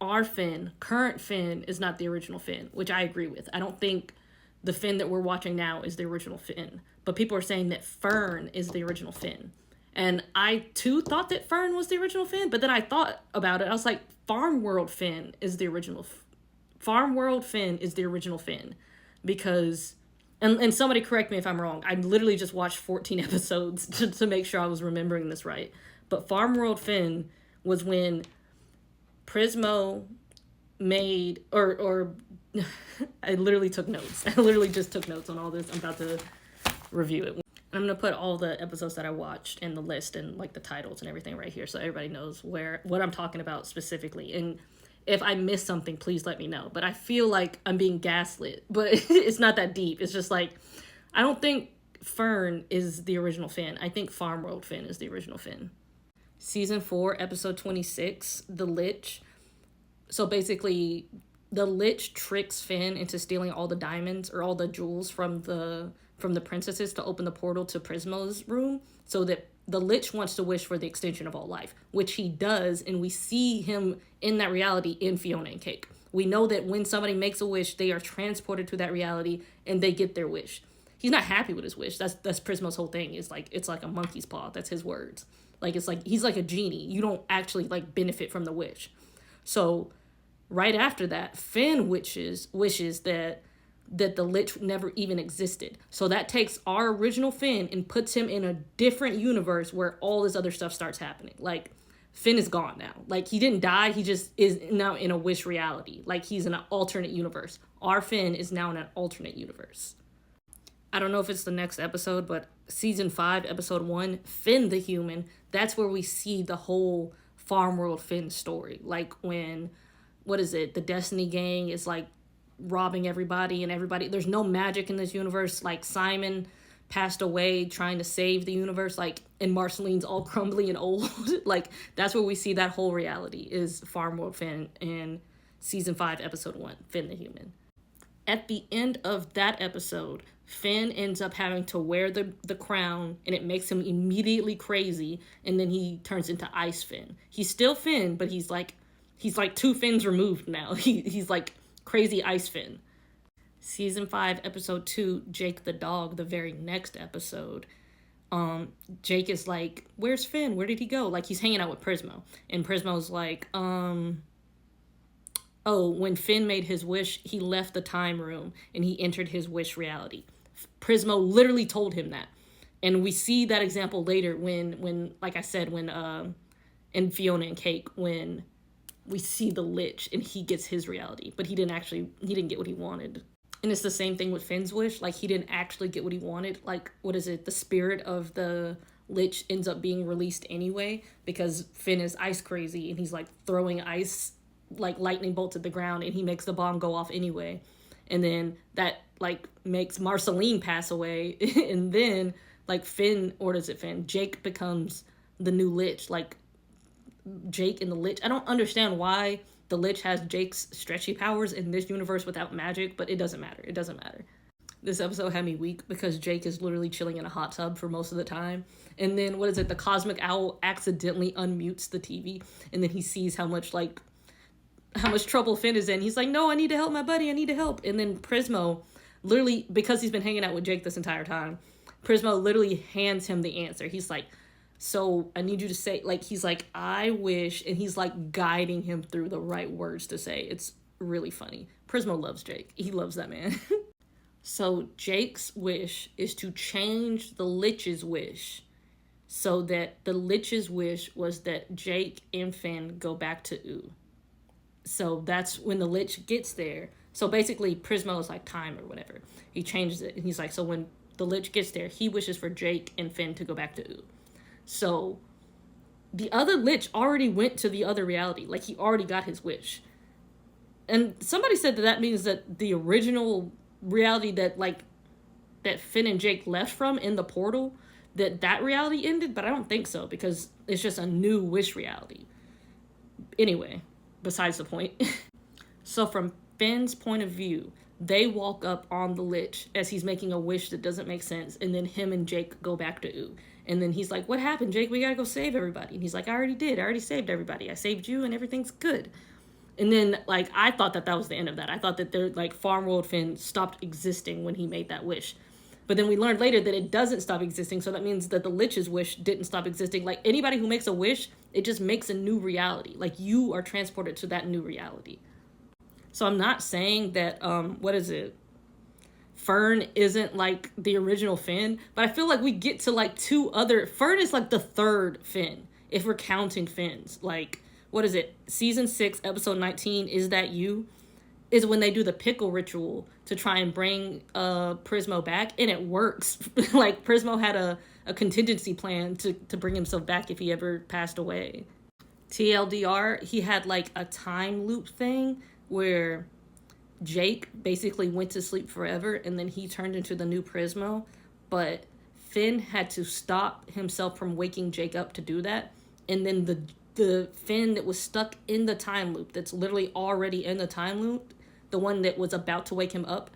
our Finn, current Finn, is not the original Finn, which I agree with. I don't think the Finn that we're watching now is the original Finn. But people are saying that Fern is the original Finn. And I, too, thought that Fern was the original Finn. But then I thought about it. I was like, Farm World Finn is the original. Farm World Finn is the original Finn. Because, and somebody correct me if I'm wrong. I literally just watched 14 episodes to make sure I was remembering this right. But Farm World Finn was when Prismo made, or I literally took notes. I literally just took notes on all this. I'm about to review it. I'm going to put all the episodes that I watched in the list and like the titles and everything right here so everybody knows what I'm talking about specifically. And if I miss something, please let me know. But I feel like I'm being gaslit, but it's not that deep. It's just like, I don't think Fern is the original Finn. I think Farm World Finn is the original Finn. Season 4, episode 26, The Lich. So basically, the Lich tricks Finn into stealing all the diamonds or all the jewels from the princesses to open the portal to Prismo's room, so that the Lich wants to wish for the extension of all life, which he does, and we see him in that reality in Fiona and Cake. We know that when somebody makes a wish, they are transported to that reality and they get their wish. He's not happy with his wish. That's Prismo's whole thing. Is like, it's like a monkey's paw. That's his words. Like, it's like he's like a genie. You don't actually like benefit from the wish. So right after that, Finn wishes that the Lich never even existed. So that takes our original Finn and puts him in a different universe where all this other stuff starts happening. Like, Finn is gone now. Like, he didn't die. He just is now in a wish reality. Like, he's in an alternate universe. Our Finn is now in an alternate universe. I don't know if it's the next episode, but season 5, episode 1, Finn the Human, that's where we see the whole Farm World Finn story. Like, when, the Destiny Gang is like robbing everybody, there's no magic in this universe. Like, Simon passed away trying to save the universe, like, and Marceline's all crumbly and old. Like, that's where we see that whole reality is Farm World Finn in season 5, episode 1, Finn the Human. At the end of that episode, Finn ends up having to wear the crown, and it makes him immediately crazy, and then he turns into Ice Finn. He's still Finn, but he's like 2 Finns removed now. He's like crazy Ice Finn. Season 5, episode 2, Jake the dog, the very next episode. Jake is like, where's Finn? Where did he go? Like, he's hanging out with Prismo. And Prismo's like, when Finn made his wish, he left the time room and he entered his wish reality. Prismo literally told him that. And we see that example later when like I said, when in Fiona and Cake, when we see the Lich and he gets his reality, but he didn't get what he wanted. And it's the same thing with Finn's wish. Like, he didn't actually get what he wanted. Like, the spirit of the Lich ends up being released anyway, because Finn is ice crazy and he's like throwing ice, like lightning bolts at the ground, and he makes the bomb go off anyway. And then that like makes Marceline pass away. And then like Jake becomes the new Lich. Like, Jake and the Lich. I don't understand why the Lich has Jake's stretchy powers in this universe without magic, but it doesn't matter. It doesn't matter. This episode had me weak because Jake is literally chilling in a hot tub for most of the time. And then, the Cosmic Owl accidentally unmutes the TV, and then he sees how much trouble Finn is in. He's like, no, I need to help my buddy. I need to help. And then Prismo, literally, because he's been hanging out with Jake this entire time, Prismo literally hands him the answer. He's like, so I need you to say, like, he's like, I wish, and he's like guiding him through the right words to say. It's really funny. Prismo loves Jake. He loves that man. So Jake's wish is to change the Lich's wish, so that the Lich's wish was that Jake and Finn go back to Ooh. So that's when the Lich gets there. So basically, Prismo is like time or whatever. He changes it, and he's like, so when the Lich gets there, he wishes for Jake and Finn to go back to Ooh. So the other Lich already went to the other reality. Like, he already got his wish. And somebody said that means that the original reality that Finn and Jake left from in the portal, that reality ended, but I don't think so, because it's just a new wish reality. Anyway, besides the point. So from Finn's point of view, they walk up on the Lich as he's making a wish that doesn't make sense, and then him and Jake go back to Ooh. And then he's like, what happened, Jake? We gotta go save everybody. And he's like, I already did. I already saved everybody. I saved you, and everything's good. And then, like, I thought that was the end of that. I thought that like, Farm World Finn stopped existing when he made that wish. But then we learned later that it doesn't stop existing, so that means that the Lich's wish didn't stop existing. Like, anybody who makes a wish, it just makes a new reality. Like, you are transported to that new reality. So I'm not saying that, what is it? Fern isn't, like, the original Finn, but I feel like we get to, like, Fern is, like, the third Finn, if we're counting Finns. Like, what is it? Season 6, episode 19, Is That You? Is when they do the pickle ritual to try and bring Prismo back, and it works. Like, Prismo had a contingency plan to bring himself back if he ever passed away. TLDR, he had, like, a time loop thing where Jake basically went to sleep forever, and then he turned into the new Prismo, but Finn had to stop himself from waking Jake up to do that, and then the Finn that was stuck in the time loop, that's literally already in the time loop, the one that was about to wake him up,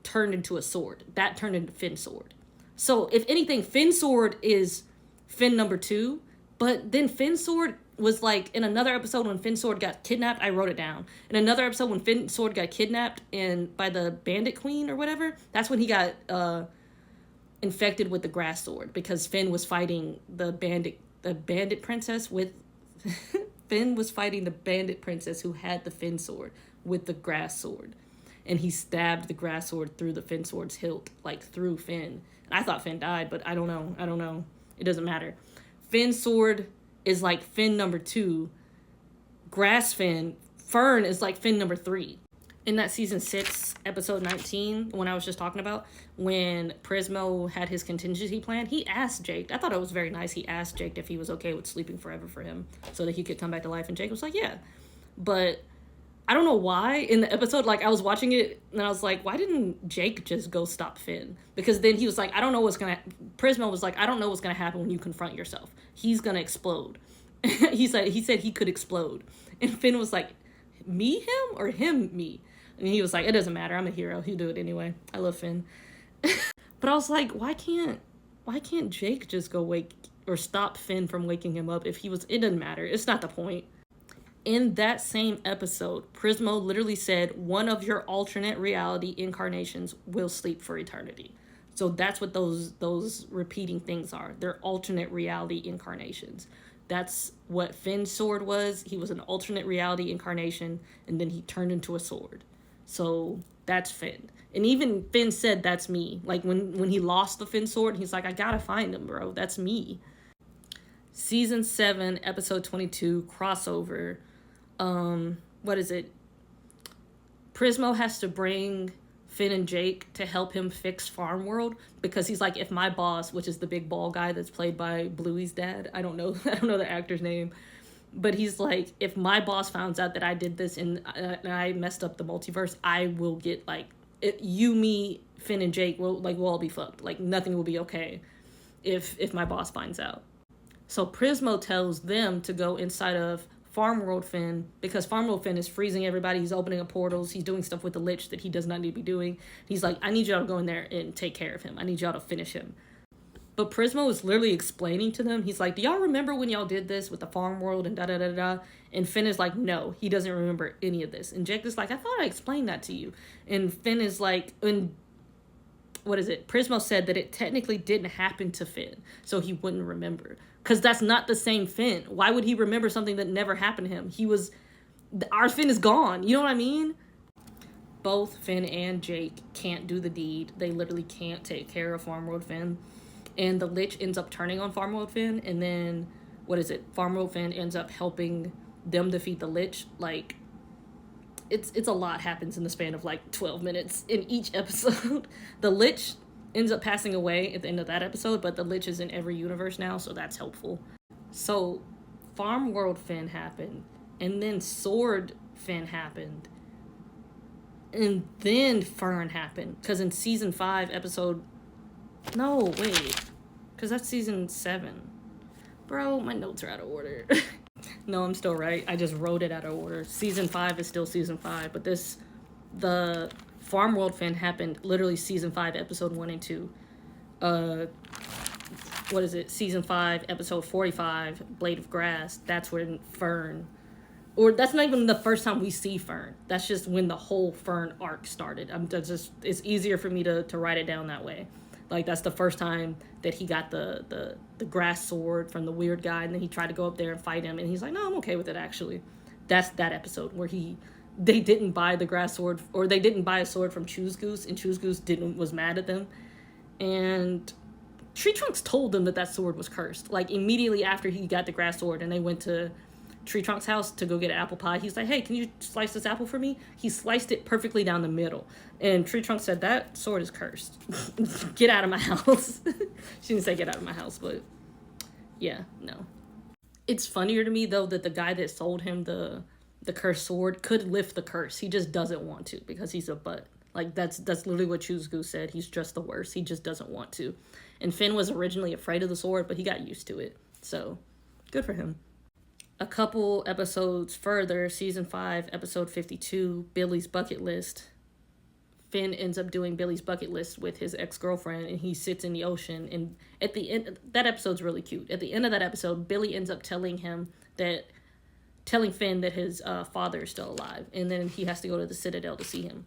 turned into a sword. That turned into Finn's sword. So, if anything, Finn's sword is Finn number 2, but then Finn's sword was, like, in another episode when Finn's sword got kidnapped, I wrote it down. In another episode when Finn's sword got kidnapped by the Bandit Queen or whatever, that's when he got infected with the grass sword, because Finn was fighting the bandit princess with Finn was fighting the bandit princess who had the Finn sword with the grass sword, and he stabbed the grass sword through the Finn sword's hilt, like, through Finn. I thought Finn died, but I don't know. It doesn't matter. Finn's sword is, like, Finn number 2. Grass Fern is, like, Finn number 3. In that season 6, episode 19, when I was just talking about, when Prismo had his contingency plan, he asked Jake, I thought it was very nice, he asked Jake if he was okay with sleeping forever for him so that he could come back to life, and Jake was like, yeah. But I don't know why in the episode, like, I was watching it and I was like, why didn't Jake just go stop Finn? Because then he was like, Prismo was like, I don't know what's gonna happen when you confront yourself. He's gonna explode. he said he could explode. And Finn was like, me, him, or him, me? And he was like, it doesn't matter, I'm a hero, he'll do it anyway. I love Finn. But I was like, why can't Jake just go wake or stop Finn from waking him up if it doesn't matter. It's not the point. In that same episode, Prismo literally said one of your alternate reality incarnations will sleep for eternity. So that's what those repeating things are. They're alternate reality incarnations. That's what Finn's sword was. He was an alternate reality incarnation, and then he turned into a sword. So that's Finn. And even Finn said, that's me. Like, when he lost the Finn sword, he's like, I gotta find him, bro. That's me. Season 7, episode 22, crossover. What is it? Prismo has to bring Finn and Jake to help him fix Farm World, because he's like, if my boss, which is the big ball guy that's played by Bluey's dad, I don't know the actor's name, but he's like, if my boss finds out that I did this and I messed up the multiverse, I will get, like, me, Finn, and Jake we'll all be fucked. Like, nothing will be okay if my boss finds out. So Prismo tells them to go inside of Farm World Finn, because Farm World Finn is freezing everybody. He's opening up portals. He's doing stuff with the Lich that he does not need to be doing. He's like, I need y'all to go in there and take care of him. I need y'all to finish him. But Prismo is literally explaining to them. He's like, do y'all remember when y'all did this with the Farm World and da-da-da-da? And Finn is like, no, he doesn't remember any of this. And Jake is like, I thought I explained that to you. And Finn is like, what is it? Prismo said that it technically didn't happen to Finn, so he wouldn't remember. Because that's not the same Finn. Why would he remember something that never happened to him? Our Finn is gone. You know what I mean? Both Finn and Jake can't do the deed. They literally can't take care of Farm World Finn. And the Lich ends up turning on Farm World Finn. And then, Farm World Finn ends up helping them defeat the Lich. Like, it's a lot happens in the span of, like, 12 minutes in each episode. The Lich ends up passing away at the end of that episode, but the Lich is in every universe now, so that's helpful. So Farm World Finn happened, and then Sword Finn happened, and then Fern happened, because in season 5 episode... No, wait, because that's season 7. Bro, my notes are out of order. No, I'm still right. I just wrote it out of order. Season 5 is still season 5, but the Farm World Finn happened literally season 5, episode 1 and 2. Season 5, episode 45, Blade of Grass. That's when Fern or that's not even the first time we see Fern. That's just when the whole Fern arc started. It's easier for me to write it down that way. Like, that's the first time that he got the grass sword from the weird guy, and then he tried to go up there and fight him, and he's like, no, I'm okay with it, actually. That's that episode where they didn't buy the grass sword, or they didn't buy a sword from Choose Goose, and Choose Goose was mad at them. And Tree Trunks told them that sword was cursed. Like, immediately after he got the grass sword and they went to Tree Trunks' house to go get an apple pie, he's like, hey, can you slice this apple for me? He sliced it perfectly down the middle. And Tree Trunks said, that sword is cursed. Get out of my house. She didn't say get out of my house, but yeah, no. It's funnier to me, though, that the guy that sold him the cursed sword could lift the curse. He just doesn't want to because he's a butt. Like, that's literally what Choose Goose said. He's just the worst. He just doesn't want to. And Finn was originally afraid of the sword, but he got used to it. So, good for him. A couple episodes further, season 5, episode 52, Billy's Bucket List. Finn ends up doing Billy's bucket list with his ex-girlfriend, and he sits in the ocean. And at the end, that episode's really cute. At the end of that episode, Billy ends up telling Finn that his father is still alive, and then he has to go to the Citadel to see him.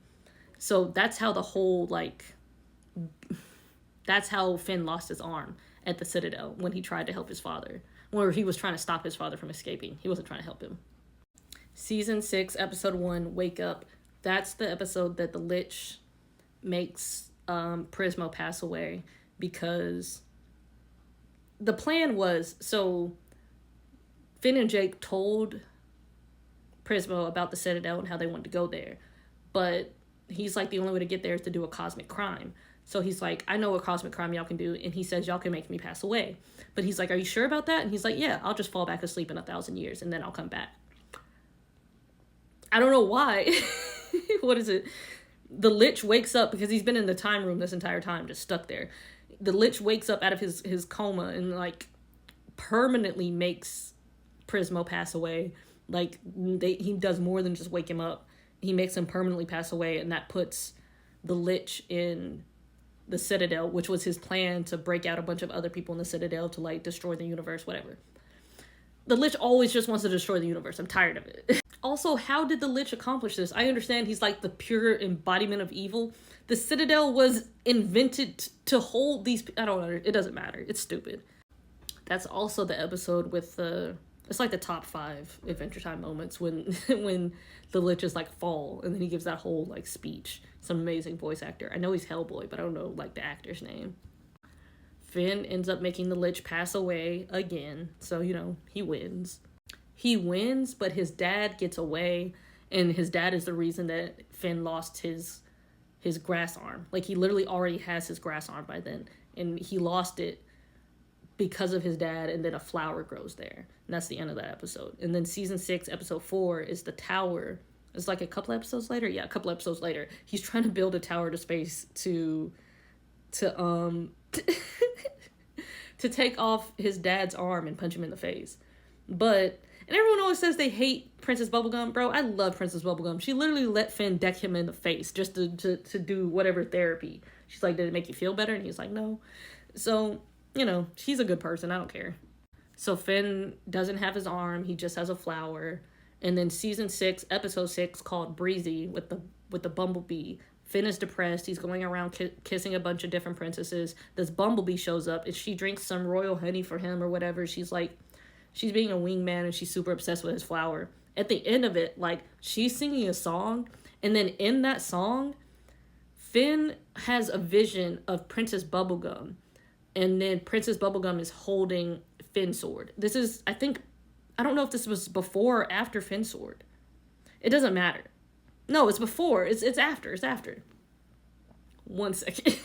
So that's how that's how Finn lost his arm at the Citadel when he tried to help his father. Or he was trying to stop his father from escaping. He wasn't trying to help him. Season 6, episode 1, Wake Up. That's the episode that the Lich makes Prismo pass away, because the plan was, so Finn and Jake told Prismo about the Citadel and how they wanted to go there. But he's like, the only way to get there is to do a cosmic crime. So he's like, I know what cosmic crime y'all can do. And he says, y'all can make me pass away. But he's like, are you sure about that? And he's like, yeah, I'll just fall back asleep in 1,000 years and then I'll come back. I don't know why. What is it? The Lich wakes up, because he's been in the time room this entire time, just stuck there. The Lich wakes up out of his coma and, like, permanently makes Prismo pass away. Like, he does more than just wake him up. He makes him permanently pass away, and that puts the Lich in the Citadel, which was his plan to break out a bunch of other people in the Citadel to, like, destroy the universe, whatever. The Lich always just wants to destroy the universe. I'm tired of it. Also, how did the Lich accomplish this? I understand he's like the pure embodiment of evil. The Citadel was invented to hold these... I don't know. It doesn't matter. It's stupid. That's also the episode with the... It's like the top 5 Adventure Time moments when when the Lich is like fall, and then he gives that whole like speech. Some amazing voice actor. I know he's Hellboy, but I don't know like the actor's name. Finn ends up making the Lich pass away again, so you know he wins. He wins, but his dad gets away, and his dad is the reason that Finn lost his grass arm. Like, he literally already has his grass arm by then, and he lost it because of his dad, and then a flower grows there. And that's the end of that episode. And then season 6, episode 4 is the tower. It's like a couple episodes later. Yeah, a couple episodes later. He's trying to build a tower to space to to take off his dad's arm and punch him in the face. But, and everyone always says they hate Princess Bubblegum. Bro, I love Princess Bubblegum. She literally let Finn deck him in the face just to do whatever therapy. She's like, did it make you feel better? And he's like, no. So, you know, she's a good person. I don't care. So Finn doesn't have his arm. He just has a flower. And then season 6, episode 6, called Breezy with the bumblebee. Finn is depressed. He's going around kissing a bunch of different princesses. This bumblebee shows up, and she drinks some royal honey for him or whatever. She's being a wingman, and she's super obsessed with his flower. At the end of it, like, she's singing a song, and then in that song, Finn has a vision of Princess Bubblegum, and then Princess Bubblegum is holding Finn's sword. This is, I don't know if this was before or after Finn's sword. It doesn't matter. No, it's before. It's after. It's after. 1 second.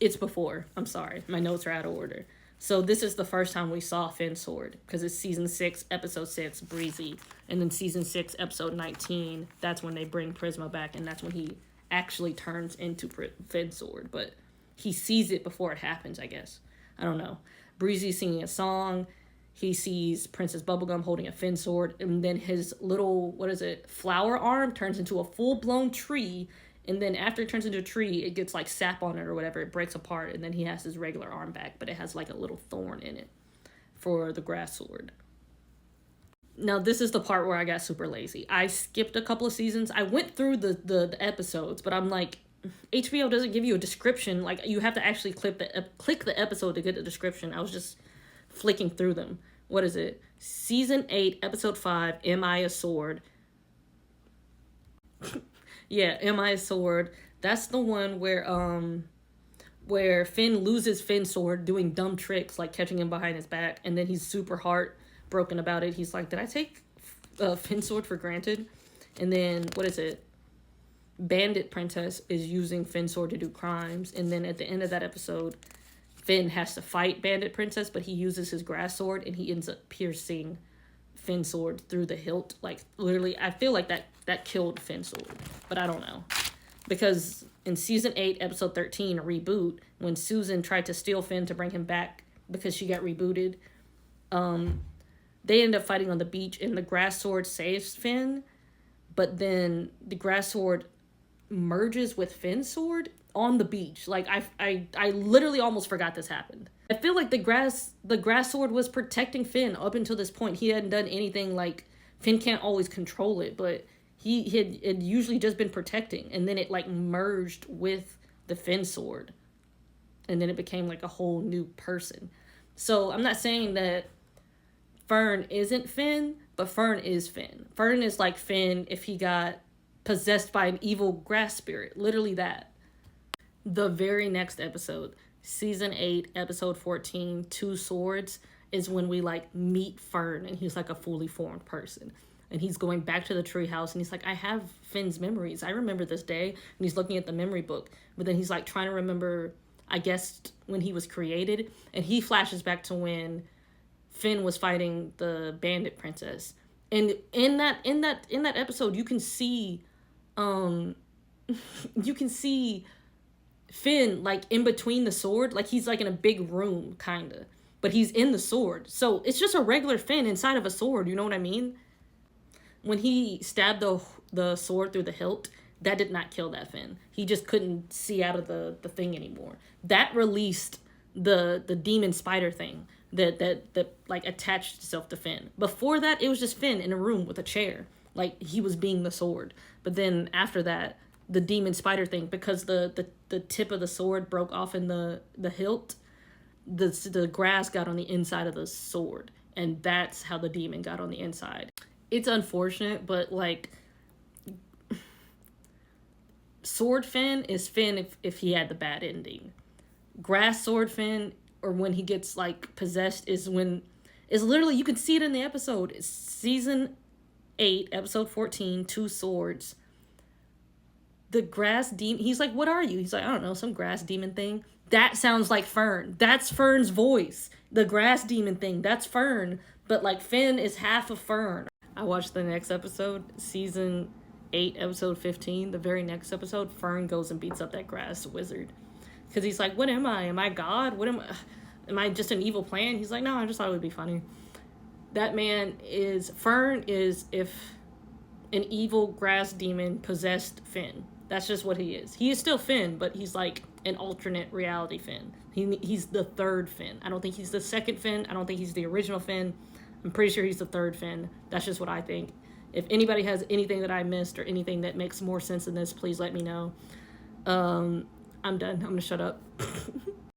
It's before. I'm sorry. My notes are out of order. So this is the first time we saw Finn's sword, because it's season 6, episode 6, Breezy. And then season 6, episode 19, that's when they bring Prismo back, and that's when he actually turns into Finn's sword. But he sees it before it happens, I guess. I don't know. Breezy's singing a song. He sees Princess Bubblegum holding a Finn sword, and then his little, flower arm turns into a full-blown tree, and then after it turns into a tree, it gets, like, sap on it or whatever, it breaks apart, and then he has his regular arm back, but it has, like, a little thorn in it for the grass sword. Now this is the part where I got super lazy. I skipped a couple of seasons. I went through the episodes, but I'm like, HBO doesn't give you a description. Like, you have to actually click the episode to get the description. I was just flicking through them. What is it? Season 8, episode 5, Am I a Sword? Yeah, Am I a Sword? That's the one where Finn loses Finn's sword doing dumb tricks like catching him behind his back, and then he's super heartbroken about it. He's like, did I take Finn's sword for granted? And then, what is it? Bandit Princess is using Finn's sword to do crimes, and then at the end of that episode, Finn has to fight Bandit Princess, but he uses his grass sword, and he ends up piercing Finn's sword through the hilt. Like, literally, I feel like that killed Finn's sword, but I don't know. Because in season 8, episode 13, a reboot, when Susan tried to steal Finn to bring him back because she got rebooted, they end up fighting on the beach, and the grass sword saves Finn, but then the grass sword merges with Finn's sword on the beach. Like, I literally almost forgot this happened. I feel like the grass sword was protecting Finn up until this point. He hadn't done anything. Like, Finn can't always control it, but he had usually just been protecting, and then it like merged with the Finn sword, and then it became like a whole new person. So I'm not saying that Fern isn't Finn, but Fern is Finn. Fern is like Finn if he got possessed by an evil grass spirit. Literally that. The very next episode, season 8, episode 14, Two Swords, is when we like meet Fern, and he's like a fully formed person. And he's going back to the treehouse, and he's like, I have Finn's memories. I remember this day. And he's looking at the memory book. But then he's like trying to remember, I guess, when he was created. And he flashes back to when Finn was fighting the Bandit Princess. And in that episode, you can see Finn like in between the sword. Like, he's like in a big room, kinda. But he's in the sword. So it's just a regular Finn inside of a sword, you know what I mean? When he stabbed the sword through the hilt, that did not kill that Finn. He just couldn't see out of the thing anymore. That released the demon spider thing that like attached itself to Finn. Before that, it was just Finn in a room with a chair. Like, he was being the sword. But then after that, the demon spider thing, because the tip of the sword broke off in the hilt, the grass got on the inside of the sword. And that's how the demon got on the inside. It's unfortunate, but like, Sword Finn is Finn if he had the bad ending. Grass Sword Finn, or when he gets like possessed, is literally, you can see it in the episode. It's season 8, episode 14, Two Swords. The grass demon, he's like, what are you? He's like, I don't know, some grass demon thing. That sounds like Fern. That's Fern's voice. The grass demon thing, that's Fern. But like, Finn is half of Fern. I watched the next episode, season 8, episode 15. The very next episode, Fern goes and beats up that grass wizard. Because he's like, what am I? Am I God? What am I? Am I just an evil plan? He's like, no, I just thought it would be funny. Fern is if an evil grass demon possessed Finn. That's just what he is. He is still Finn, but he's like an alternate reality Finn. He's the third Finn. I don't think he's the second Finn. I don't think he's the original Finn. I'm pretty sure he's the third Finn. That's just what I think. If anybody has anything that I missed or anything that makes more sense than this, please let me know. I'm done. I'm gonna shut up.